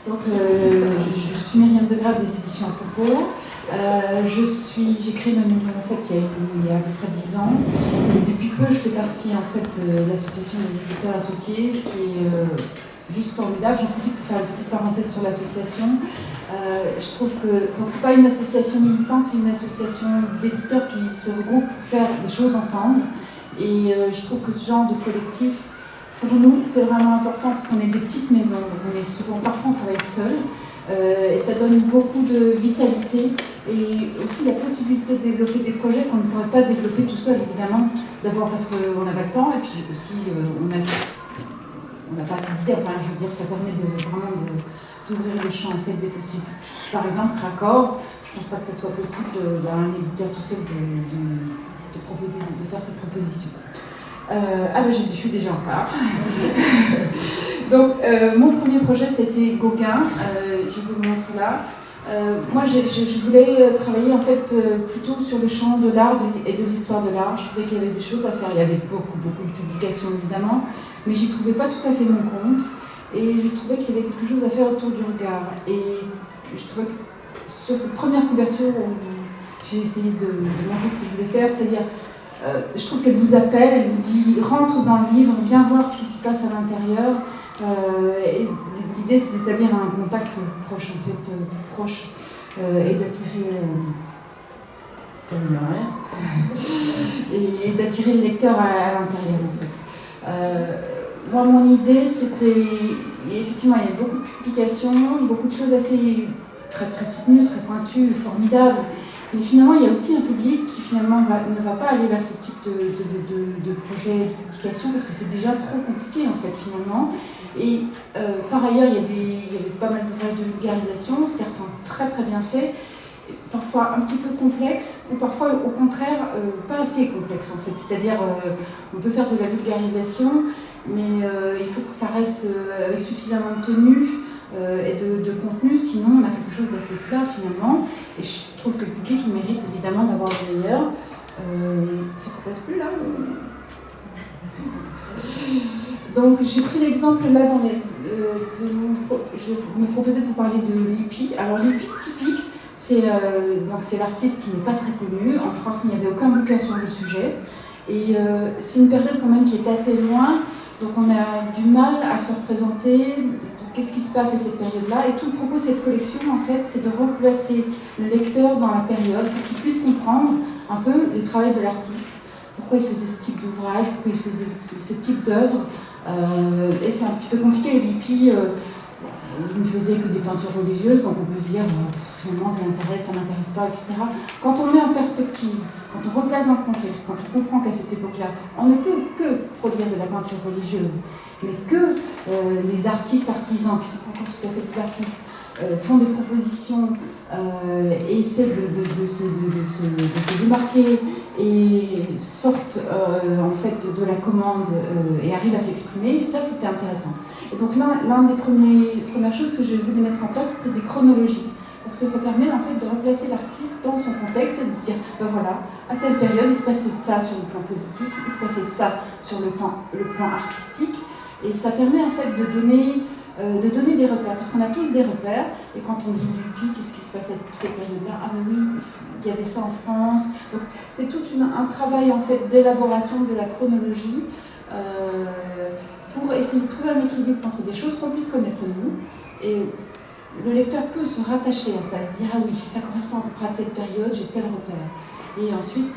Donc, je suis Myriam Degrave des éditions à propos. J'ai créé ma maison en fait il y a à peu près 10 ans. Et depuis peu, je fais partie en fait de l'association des éditeurs associés, ce qui est juste formidable. J'en profite pour faire une petite parenthèse sur l'association. Je trouve que c'est pas une association militante, c'est une association d'éditeurs qui se regroupent pour faire des choses ensemble. Et je trouve que ce genre de collectif, pour nous, c'est vraiment important parce qu'on est des petites maisons, donc parfois on travaille seul, et ça donne beaucoup de vitalité et aussi la possibilité de développer des projets qu'on ne pourrait pas développer tout seul, évidemment, d'abord parce qu'on n'a pas le temps et puis aussi on n'a pas assez d'idées, enfin je veux dire, ça permet vraiment d'ouvrir le champ en fait des possibles. Par exemple, Raccord, je ne pense pas que ça soit possible d'un éditeur tout seul de faire cette proposition. J'ai dit, je suis déjà en retard. Donc, mon premier projet, c'était Gauguin. Je vous le montre là. Moi, je voulais travailler en fait plutôt sur le champ de l'art et de l'histoire de l'art. Je trouvais qu'il y avait des choses à faire. Il y avait beaucoup de publications, évidemment, mais j'y trouvais pas tout à fait mon compte. Et je trouvais qu'il y avait quelque chose à faire autour du regard. Et je trouvais que sur cette première couverture, j'ai essayé de montrer ce que je voulais faire, c'est-à-dire je trouve qu'elle vous appelle, elle vous dit rentre dans le livre, viens voir ce qui s'y passe à l'intérieur. Et l'idée c'est d'établir un contact proche en fait, proche et d'attirer le lecteur à l'intérieur en fait. Moi mon idée c'était, effectivement il y a beaucoup de publications, beaucoup de choses assez très soutenues, très pointues, formidables. Mais finalement, il y a aussi un public qui finalement ne va pas aller vers ce type de projet de publication parce que c'est déjà trop compliqué en fait finalement. Et par ailleurs, il y avait pas mal d'ouvrages de vulgarisation, certains très très bien faits, parfois un petit peu complexes ou parfois au contraire pas assez complexes en fait. C'est-à-dire on peut faire de la vulgarisation, mais il faut que ça reste avec suffisamment de tenue et de contenu, sinon on a quelque chose d'assez plat finalement. Et je trouve que le public il mérite évidemment d'avoir le meilleur. Ça ne passe plus là. Donc j'ai pris l'exemple là je me proposais de vous parler de Lippi. Alors Lippi typique, c'est l'artiste qui n'est pas très connu. En France, il n'y avait aucun bouquin sur le sujet. Et c'est une période quand même qui est assez loin. Donc on a du mal à se représenter qu'est-ce qui se passe à cette période-là. Et tout le propos de cette collection, en fait, c'est de replacer le lecteur dans la période pour qu'il puisse comprendre un peu le travail de l'artiste. Pourquoi il faisait ce type d'ouvrage, pourquoi il faisait ce type d'œuvre. Et c'est un petit peu compliqué. Lippi, il ne faisait que des peintures religieuses, donc on peut se dire, finalement, ça m'intéresse pas, etc. Quand on met en perspective, quand on replace dans le contexte, quand on comprend qu'à cette époque-là, on ne peut que produire de la peinture religieuse, mais que les artisans, qui sont encore tout à fait des artistes, font des propositions et essaient de se démarquer et sortent en fait de la commande et arrivent à s'exprimer, ça c'était intéressant. Et donc l'une des premières choses que j'ai voulu mettre en place, c'était des chronologies. Parce que ça permet en fait de replacer l'artiste dans son contexte et de se dire, ben voilà, à telle période, il se passait ça sur le plan politique, il se passait ça sur le plan artistique, et ça permet en fait de donner des repères, parce qu'on a tous des repères, et quand on dit Lippi, qu'est-ce qui se passe à cette période-là? Ah ben oui, il y avait ça en France. Donc c'est tout un travail en fait d'élaboration de la chronologie pour essayer de trouver un équilibre entre des choses qu'on puisse connaître nous, et le lecteur peut se rattacher à ça, se dire ah oui, ça correspond à peu près à telle période, j'ai tel repère. Et ensuite,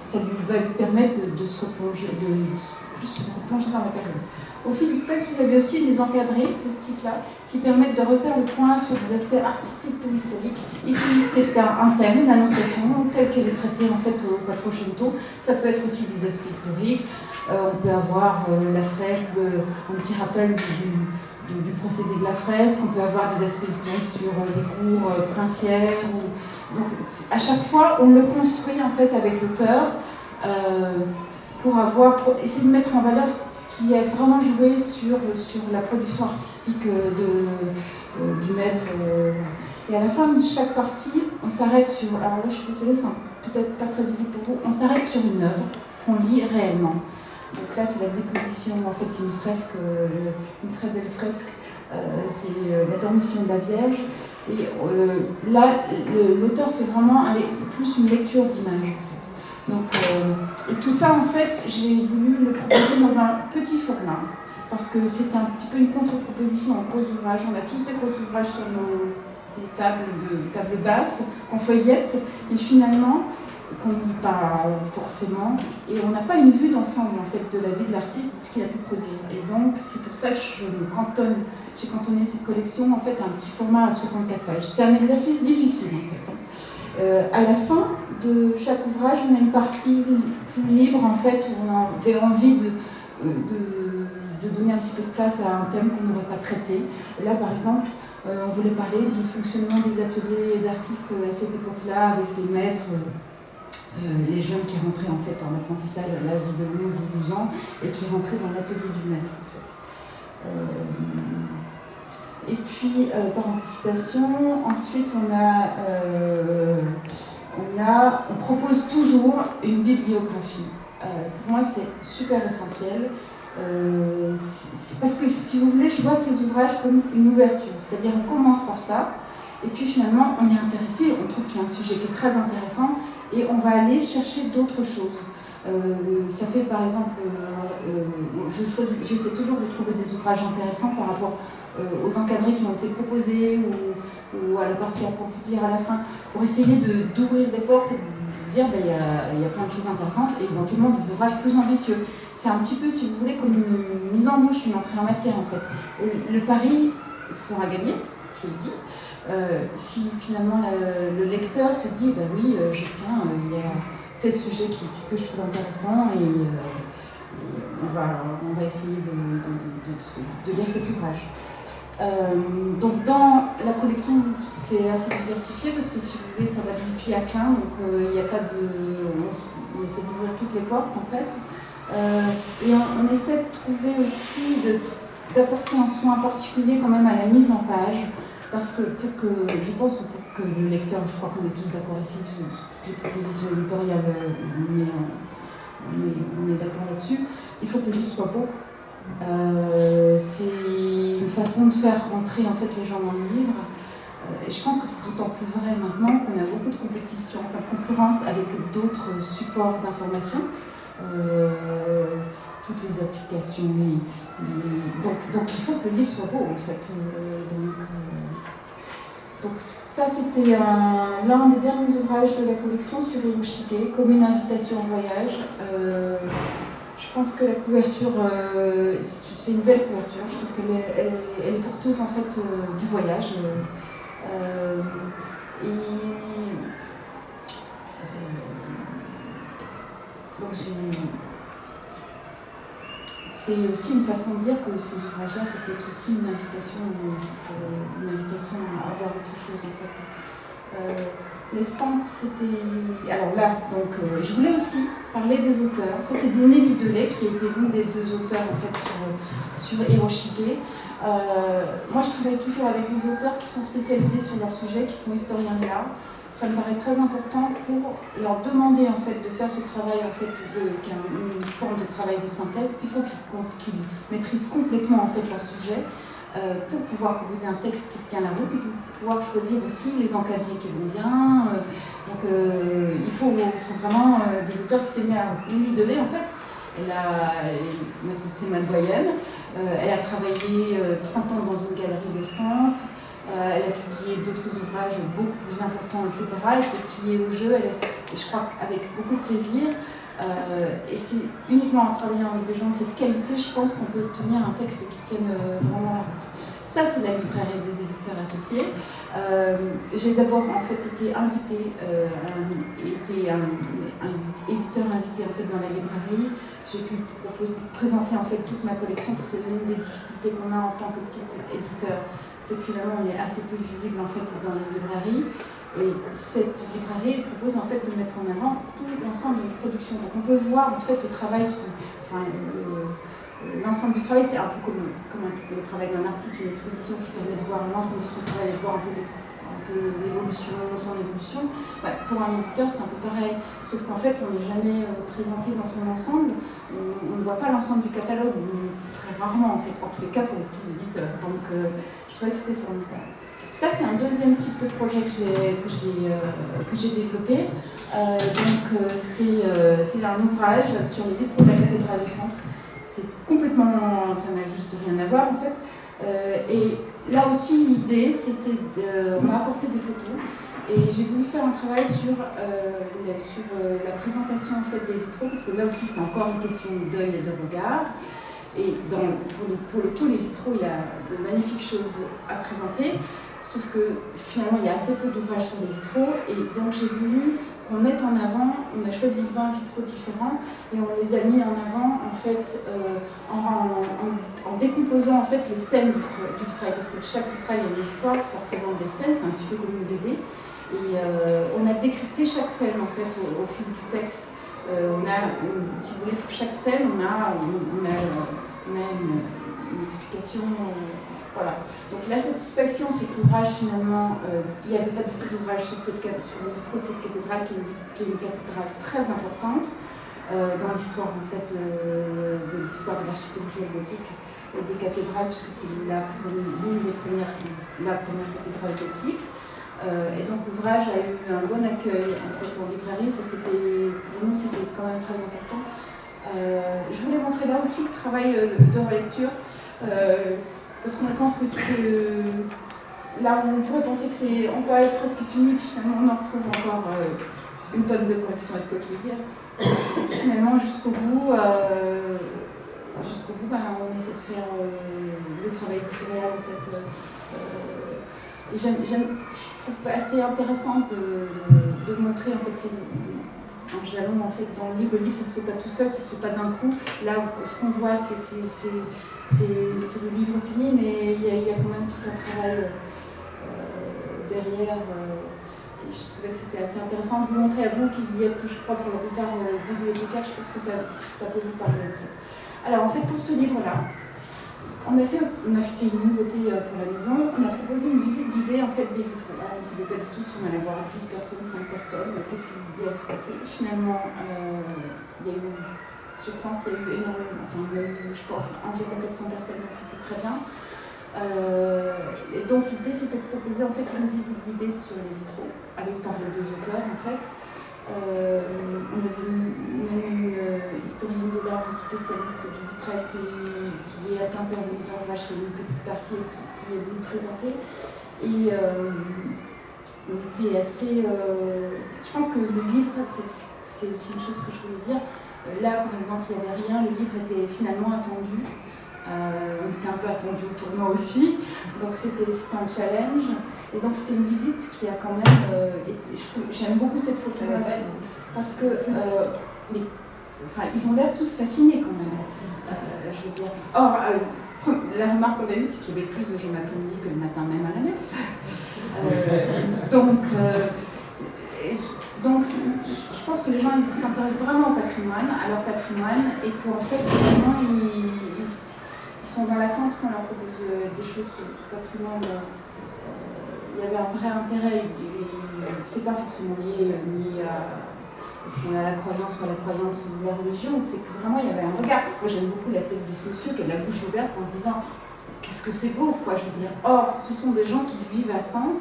ça va lui permettre de se replonger dans la période. Au fil du texte, vous avez aussi des encadrés de ce type-là qui permettent de refaire le point sur des aspects artistiques ou historiques. Ici, c'est un thème, une annonciation telle qu'elle est traitée en fait au Quattrocento. Ça peut être aussi des aspects historiques. On peut avoir la fresque, un petit rappel du procédé de la fresque, on peut avoir des aspects historiques sur des cours princières. Donc, à chaque fois, on le construit en fait avec l'auteur pour essayer de mettre en valeur ce qui a vraiment joué sur la production artistique du maître. Et à la fin de chaque partie, on s'arrête sur. Alors là, je suis désolée, c'est peut-être pas très visible pour vous. On s'arrête sur une œuvre qu'on lit réellement. Donc là, c'est la déposition, en fait, c'est une fresque, une très belle fresque c'est La Dormition de la Vierge. Et là, l'auteur fait vraiment plus une lecture d'image. Donc, tout ça, en fait, j'ai voulu le proposer dans un petit format, parce que c'était un petit peu une contre-proposition en gros ouvrages. On a tous des gros ouvrages sur nos tables basses, qu'on feuillette, et finalement, qu'on ne lit pas forcément, et on n'a pas une vue d'ensemble en fait, de la vie de l'artiste, de ce qu'il a pu produire. Et donc, c'est pour ça que j'ai cantonné cette collection en fait, à un petit format à 64 pages. C'est un exercice difficile en fait. À la fin de chaque ouvrage, on a une partie plus libre en fait, où on avait envie de donner un petit peu de place à un thème qu'on n'aurait pas traité. Et là, par exemple, on voulait parler du fonctionnement des ateliers d'artistes à cette époque-là, avec les maîtres, les jeunes qui rentraient en fait en apprentissage à l'âge de 11 ou 12 ans et qui rentraient dans l'atelier du maître. En fait. Et puis, par anticipation, ensuite on propose toujours une bibliographie. Pour moi, c'est super essentiel. C'est parce que, si vous voulez, je vois ces ouvrages comme une ouverture. C'est-à-dire, on commence par ça, et puis finalement, on est intéressé, on trouve qu'il y a un sujet qui est très intéressant, et on va aller chercher d'autres choses. Ça fait par exemple, j'essaie toujours de trouver des ouvrages intéressants par rapport aux encadrés qui ont été proposés ou à la partie à approfondir à la fin, pour essayer d'ouvrir des portes et de dire il y a plein de choses intéressantes et éventuellement des ouvrages plus ambitieux. C'est un petit peu, si vous voulez, comme une mise en bouche, une entrée en matière en fait. Le pari sera gagné, je le dis. Si finalement le lecteur se dit oui, tiens, il y a tel sujet que je trouve intéressant et on va essayer de lire cet ouvrage. Donc dans la collection, c'est assez diversifié parce que si vous voulez, ça va du pied à plein, donc il n'y a pas on essaie d'ouvrir toutes les portes en fait. Et on essaie de trouver aussi, d'apporter un soin particulier quand même à la mise en page. Parce que je pense que pour que le lecteur, je crois qu'on est tous d'accord ici sur les propositions éditoriales, on est d'accord là-dessus, il faut que le livre soit beau. C'est une façon de faire rentrer en fait les gens dans le livre. Et je pense que c'est d'autant plus vrai maintenant qu'on a beaucoup de compétition, de concurrence avec d'autres supports d'information. Toutes les applications, donc il faut que le livre soit beau en fait. Donc ça c'était l'un des derniers ouvrages de la collection sur Hiroshige, comme une invitation au voyage. Je pense que la couverture, c'est une belle couverture, je trouve qu'elle est porteuse en fait du voyage. Donc c'est aussi une façon de dire que ces ouvrages-là, ça peut être aussi une invitation à voir autre chose en fait. L'estampes, c'était... Alors là, donc, je voulais aussi parler des auteurs. Ça, c'est Nelly Delay, qui était l'une des deux auteurs en fait, sur Hiroshige. Moi, je travaille toujours avec des auteurs qui sont spécialisés sur leur sujet, qui sont historiens de l'art. Ça me paraît très important pour leur demander en fait, de faire ce travail, en fait, qui est une forme de travail de synthèse. Il faut qu'ils maîtrisent complètement en fait, leur sujet. Pour pouvoir proposer un texte qui se tient la route et pour pouvoir choisir aussi les encadrés qui vont bien. Donc il faut vraiment des auteurs qui tiennent bien. Nelly Delay, en fait, c'est ma doyenne. Elle a travaillé 30 ans dans une galerie d'estampes. Elle a publié d'autres ouvrages beaucoup plus importants, etc. Elle s'est pliée au jeu, et je crois qu'avec beaucoup de plaisir. Et c'est uniquement en travaillant avec des gens de cette qualité, je pense qu'on peut obtenir un texte qui tienne vraiment la route. Ça, c'est la librairie des éditeurs associés. J'ai d'abord en fait été invitée, un éditeur invité en fait dans la librairie. J'ai pu présenter en fait toute ma collection parce que l'une des difficultés qu'on a en tant que petit éditeur, c'est que finalement on est assez peu visible en fait dans les librairies. Et cette librairie propose en fait de mettre en avant tout l'ensemble de la production. Donc on peut voir en fait le travail l'ensemble du travail, c'est un peu comme le travail d'un artiste, une exposition qui permet de voir l'ensemble de son travail et de voir un peu l'évolution, son évolution. Pour un éditeur, c'est un peu pareil, sauf qu'en fait, on n'est jamais présenté dans son ensemble, on ne voit pas l'ensemble du catalogue, très rarement en fait, en tous les cas pour les petits éditeurs. Donc je trouvais que c'était formidable. Ça c'est un deuxième type de projet que j'ai développé. C'est un ouvrage sur les vitraux de la cathédrale de Sens. C'est complètement, ça n'a juste rien à voir en fait. Et là aussi l'idée c'était on m'a apporté des photos. Et j'ai voulu faire un travail sur la présentation en fait, des vitraux, parce que là aussi c'est encore une question d'œil et de regard. Et pour le coup, les vitraux, il y a de magnifiques choses à présenter, sauf que finalement il y a assez peu d'ouvrages sur les vitraux. Et donc j'ai voulu qu'on mette en avant, on a choisi 20 vitraux différents, et on les a mis en avant en fait, en décomposant en fait, les scènes du vitrail, parce que chaque vitrail a une histoire, ça représente des scènes, c'est un petit peu comme une BD. Et on a décrypté chaque scène en fait au fil du texte. Si vous voulez, pour chaque scène, on a une explication. Voilà. Donc la satisfaction, c'est que l'ouvrage finalement, il n'y avait pas du tout d'ouvrage sur le vitraux de cette cathédrale, qui est une cathédrale très importante dans l'histoire en fait de l'histoire de l'architecture gothique et des cathédrales, puisque c'est la première cathédrale gothique. Et donc l'ouvrage a eu un bon accueil en fait en librairie, pour nous c'était quand même très important. Je voulais montrer là aussi le travail de relecture, parce qu'on pense que là on pourrait penser que on peut être presque fini, puis finalement on en retrouve encore une tonne de corrections et de coquilles. Finalement jusqu'au bout, on essaie de faire le travail éditorial en fait. Et je trouve assez intéressant de montrer, en fait, c'est un jalon en fait, dans le livre. Le livre, ça ne se fait pas tout seul, ça ne se fait pas d'un coup. Là, ce qu'on voit, c'est le livre fini, mais il y a quand même tout un travail derrière. Et je trouvais que c'était assez intéressant de vous montrer à vous qui y êtes, je crois, pour la plupart bibliothécaires, je pense que ça peut vous parler. Alors, en fait, pour ce livre-là, on a fait une nouveauté pour la maison, on a proposé une visite guidée en fait, des vitraux. Alors, on ne savait pas du tout si on allait avoir 10 personnes, 5 personnes, qu'est-ce qui allait se passer. Finalement, il y a eu, sur Sens, il y a eu énormément, enfin, il y a eu, je pense, environ 400 personnes, donc c'était très bien. Et donc l'idée c'était de proposer en fait une visite guidée sur les vitraux, avec par les deux auteurs en fait. On avait même une historienne de l'art spécialiste du vitrail qui est intervenue dans l'ouvrage, qui est une petite partie qui est venue présenter. Et on était assez. Je pense que le livre, c'est aussi une chose que je voulais dire. Là, par exemple, il n'y avait rien, le livre était finalement attendu. On était un peu attendu au tournoi aussi, donc c'était un challenge. Et donc c'était une visite qui a quand même. J'aime beaucoup cette photo parce que ils ont l'air tous fascinés quand même. Je veux dire. Or, la remarque qu'on a eue, c'est qu'il y avait plus de gens l'après-midi que le matin même à la messe. Donc, je pense que les gens s'intéressent vraiment au patrimoine, à leur patrimoine, et qu'en fait, vraiment, ils sont dans l'attente qu'on leur propose des choses sur le patrimoine. Il y avait un vrai intérêt, c'est pas forcément lié ni à est-ce qu'on a la croyance ou la croyance ou la religion, c'est que vraiment il y avait un regard. Moi j'aime beaucoup la tête de ce monsieur qui a la bouche ouverte en disant qu'est-ce que c'est beau, quoi, je veux dire. Or, ce sont des gens qui vivent à Sens,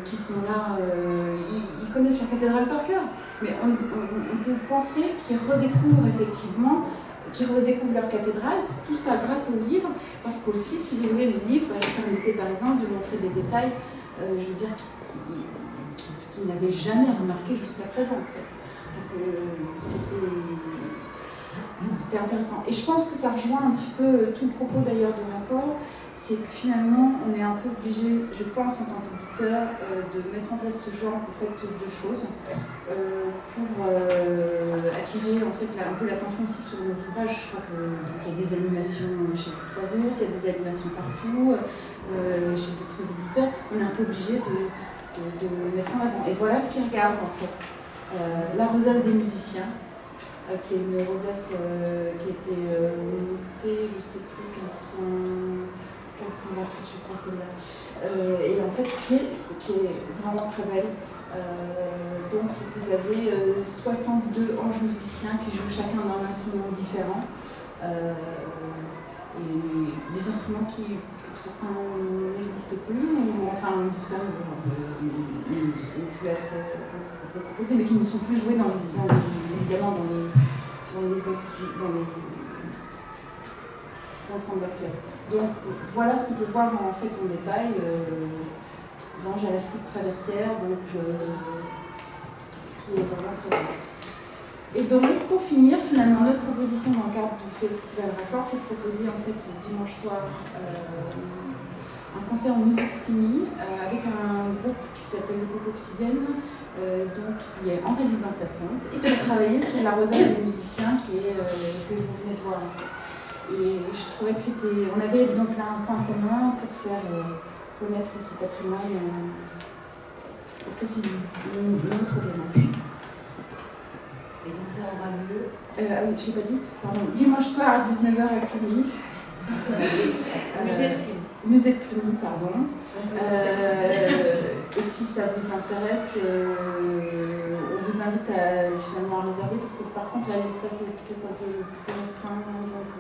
qui sont là, ils connaissent la cathédrale par cœur, mais on peut penser qu'ils redécouvrent effectivement, qu'ils redécouvrent leur cathédrale, tout ça grâce au livre, parce qu'aussi, si vous voulez, le livre permettait par exemple de montrer des détails, je veux dire, qu'ils n'avaient jamais remarqué jusqu'à présent, en fait. Donc c'était intéressant. Et je pense que ça rejoint un petit peu tout le propos d'ailleurs du rapport, c'est que finalement on est un peu obligé, je pense en tant qu'éditeur, de mettre en place ce genre en fait, de choses pour attirer en fait, un peu l'attention aussi sur nos ouvrages. Je crois qu'il y a des animations chez Oiseaux, il y a des animations partout, chez d'autres éditeurs, on est un peu obligé de mettre en avant. Et voilà ce qu'ils regardent en fait. La rosace des musiciens, qui est une rosace qui a été montée, je ne sais plus, 1528, je crois, celle-là. Et en fait, qui est vraiment très belle. Donc, vous avez 62 anges musiciens qui jouent chacun d'un instrument différent. Et des instruments qui, pour certains, n'existent plus, ou enfin ont disparu, ils ont pu être proposés, mais qui ne sont plus joués évidemment dans les ensembles actuels. Donc voilà ce qu'on peut voir en fait en détail. Ange à la flûte traversière, donc qui est vraiment très bien. Et donc, pour finir, finalement, notre proposition dans le cadre du Festival Raccord, c'est de proposer en fait dimanche soir un concert en musique unie avec un groupe qui s'appelle le groupe Obsidienne, donc qui est en résidence à Sens et qui a travaillé sur l'arrosage des musiciens que vous venez de voir. Et je trouvais que c'était. On avait donc là un point commun pour faire connaître ce patrimoine. Donc ça c'est une autre démarche. Et donc ça aura lieu ah oui, je l'ai pas dit, pardon, dimanche soir à 19h à Cluny. Musée de Cluny, pardon. Et si ça vous intéresse, on vous invite à finalement à réserver parce que par contre là l'espace est peut-être un peu plus restreint. Donc,